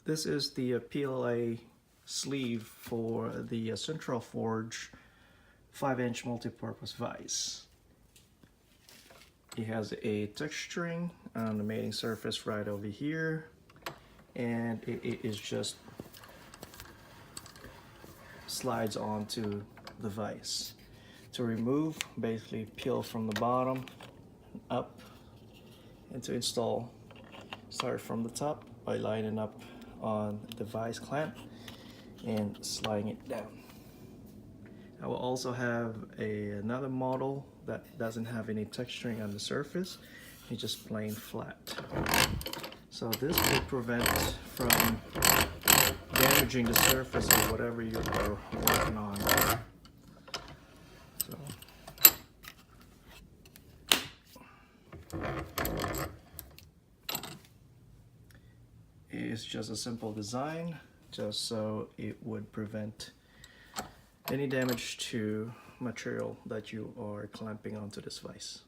This is the PLA sleeve for the Central Forge 5-inch multi-purpose vise. It has a texturing on the mating surface right over here, and it is just slides onto the vise. To remove, basically peel from the bottom up, and to install, start from the top by lining up on the vise clamp and sliding it down. I will also have another model that doesn't have any texturing on the surface. It's just plain flat. So this will prevent from damaging the surface of whatever you are working on. So it's just a simple design, just so it would prevent any damage to material that you are clamping onto this vise.